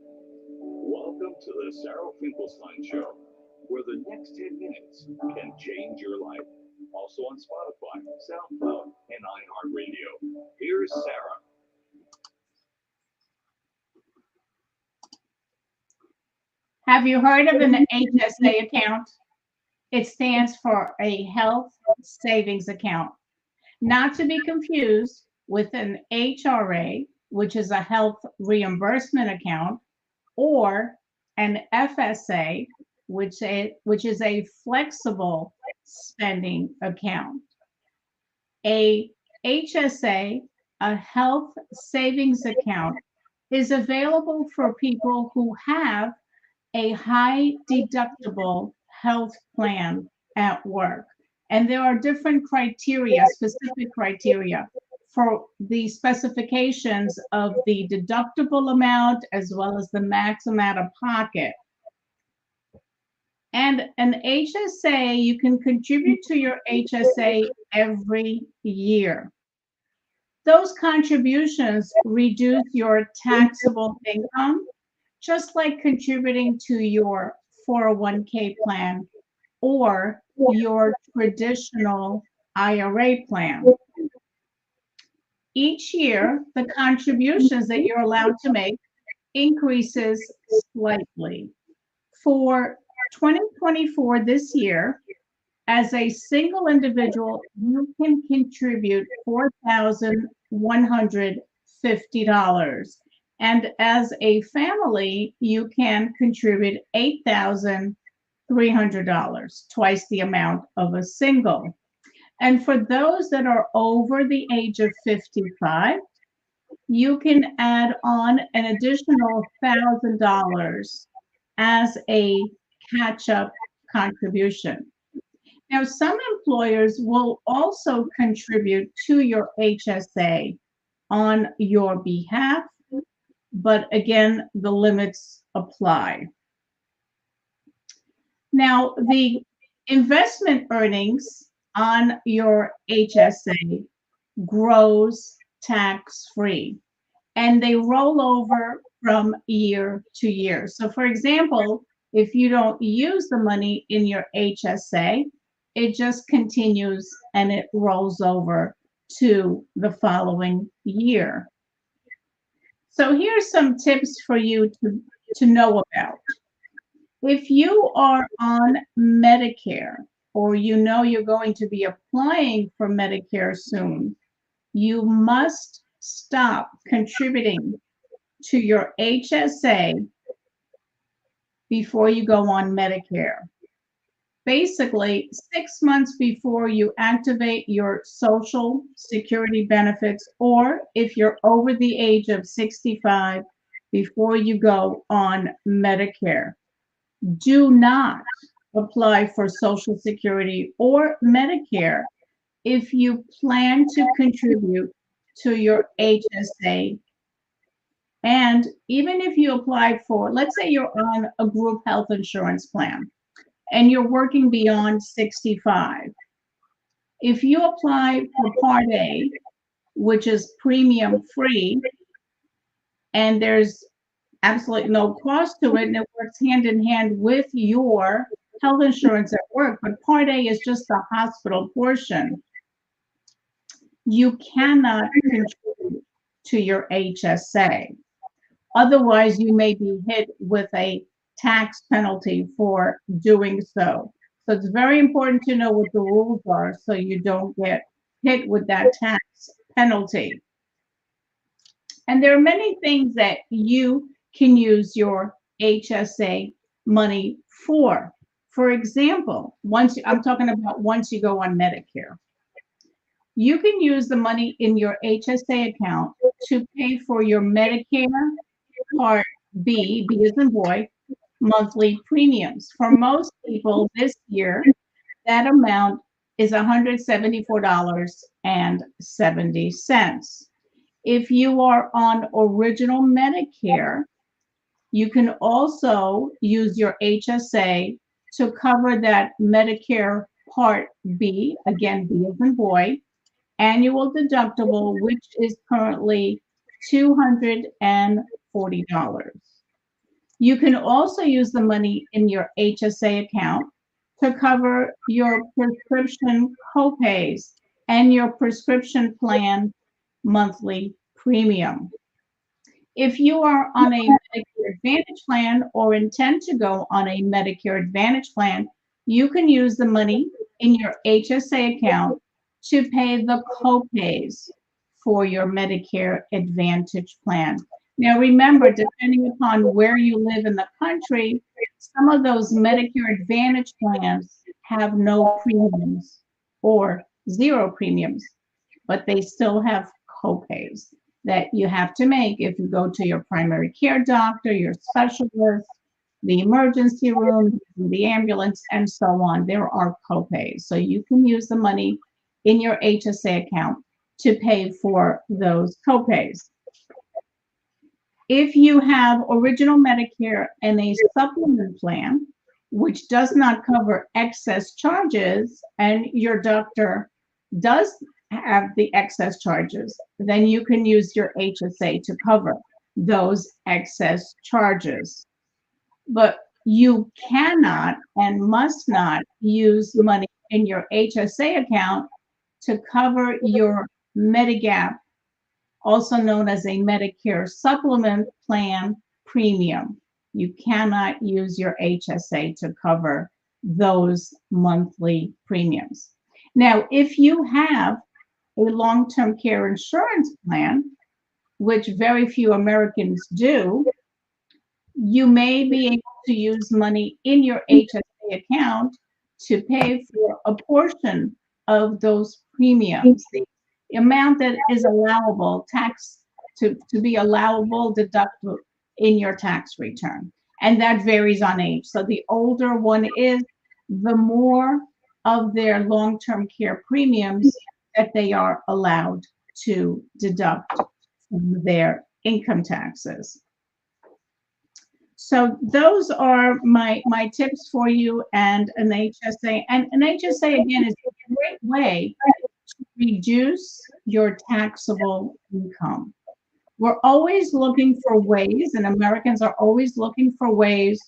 Welcome to the Sarah Finkelstein Show, where the next 10 minutes can change your life. Also on Spotify, SoundCloud, and iHeartRadio. Here's Sarah. Have you heard of an HSA account? It stands for a health savings account, not to be confused with an HRA, which is a health reimbursement account, or an FSA, which is a flexible spending account. A HSA, a health savings account, is available for people who have a high deductible health plan at work. And there are different criteria, specific criteria for the specifications of the deductible amount as well as the max amount of pocket. And an HSA, you can contribute to your HSA every year. Those contributions reduce your taxable income, just like contributing to your 401k plan or your traditional IRA plan. Each year, the contributions that you're allowed to make increases slightly. For 2024, this year, as a single individual, you can contribute $4,150. And as a family, you can contribute $8,300, twice the amount of a single. And for those that are over the age of 55, you can add on an additional $1,000 as a catch-up contribution. Now, some employers will also contribute to your HSA on your behalf, but again, the limits apply. Now, the investment earnings on your HSA grows tax-free, and they roll over from year to year. So, for example, if you don't use the money in your HSA, it just continues and it rolls over to the following year. So here's some tips for you to know about. If you are on Medicare, or you know you're going to be applying for Medicare soon, you must stop contributing to your HSA before you go on Medicare. Basically, 6 months before you activate your Social Security benefits, or if you're over the age of 65, before you go on Medicare. Do not apply for Social Security or Medicare if you plan to contribute to your HSA. And even if you apply for, let's say you're on a group health insurance plan and you're working beyond 65. If you apply for Part A, which is premium free, and there's absolutely no cost to it, and it works hand in hand with your health insurance at work, but Part A is just the hospital portion, you cannot contribute to your HSA. Otherwise, you may be hit with a tax penalty for doing so. So it's very important to know what the rules are so you don't get hit with that tax penalty. And there are many things that you can use your HSA money for. For example, I'm talking about once you go on Medicare, you can use the money in your HSA account to pay for your Medicare Part B, B as in boy, monthly premiums. For most people this year, that amount is $174.70. If you are on original Medicare, you can also use your HSA to cover that Medicare Part B, again, B as in boy, annual deductible, which is currently $240. You can also use the money in your HSA account to cover your prescription copays and your prescription plan monthly premium. If you are on a Medicare Advantage plan or intend to go on a Medicare Advantage plan, you can use the money in your HSA account to pay the copays for your Medicare Advantage plan. Now, remember, depending upon where you live in the country, some of those Medicare Advantage plans have no premiums or zero premiums, but they still have copays that you have to make if you go to your primary care doctor, your specialist, the emergency room, the ambulance, and so on. There are copays. So you can use the money in your HSA account to pay for those copays. If you have original Medicare and a supplement plan, which does not cover excess charges, and your doctor does have the excess charges, then you can use your HSA to cover those excess charges. But you cannot and must not use money in your HSA account to cover your Medigap, also known as a Medicare supplement plan premium. You cannot use your HSA to cover those monthly premiums. Now, if you have a long-term care insurance plan, which very few Americans do, you may be able to use money in your HSA account to pay for a portion of those premiums. The amount that is allowable to be allowable deductible in your tax return. And that varies on age. So the older one is, the more of their long-term care premiums that they are allowed to deduct from their income taxes. So those are my tips for you and an HSA. And an HSA, again, is a great way to reduce your taxable income. We're always looking for ways, and Americans are always looking for ways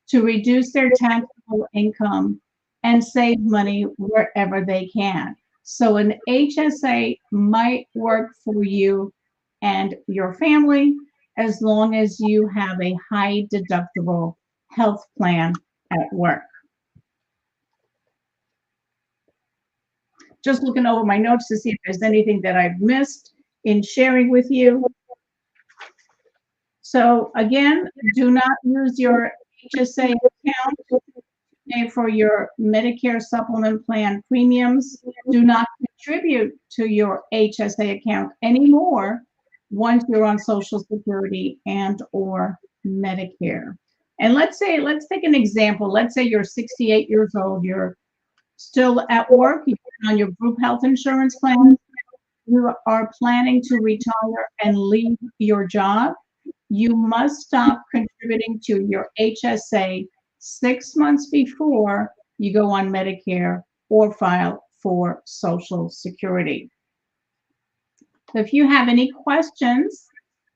to reduce their taxable income and save money wherever they can. So an HSA might work for you and your family as long as you have a high deductible health plan at work. Just looking over my notes to see if there's anything that I've missed in sharing with you. So again, do not use your HSA account to pay for your Medicare supplement plan premiums. Do not contribute to your HSA account anymore once you're on Social Security and or Medicare. And let's take an example. Let's say you're 68 years old, you're still at work, you're on your group health insurance plan, you are planning to retire and leave your job. You must stop contributing to your HSA 6 months before you go on Medicare or file for Social Security. So if you have any questions,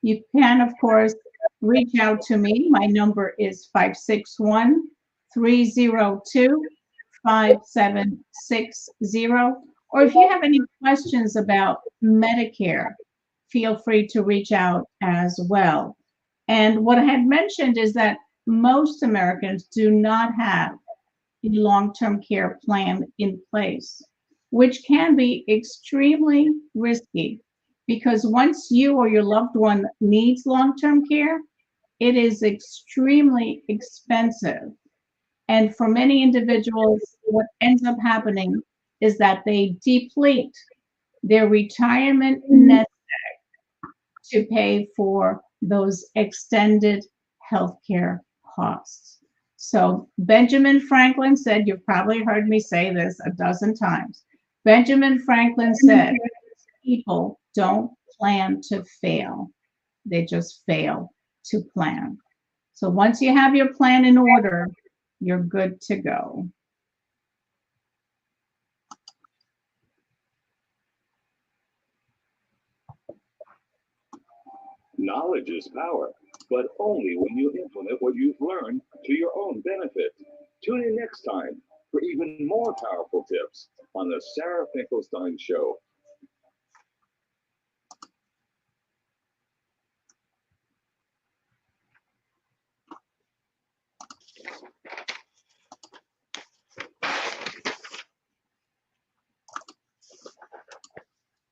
you can, of course, reach out to me. My number is 561-302-5760. Or if you have any questions about Medicare, feel free to reach out as well. And what I had mentioned is that most Americans do not have a long-term care plan in place, which can be extremely risky because once you or your loved one needs long-term care, it is extremely expensive. And for many individuals, what ends up happening is that they deplete their retirement nest to pay for those extended healthcare costs. So Benjamin Franklin said, you've probably heard me say this a dozen times. Benjamin Franklin said, people don't plan to fail. They just fail to plan. So once you have your plan in order, you're good to go. Knowledge is power. but only when you implement what you've learned to your own benefit. Tune in next time for even more powerful tips on the Sarah Finkelstein Show.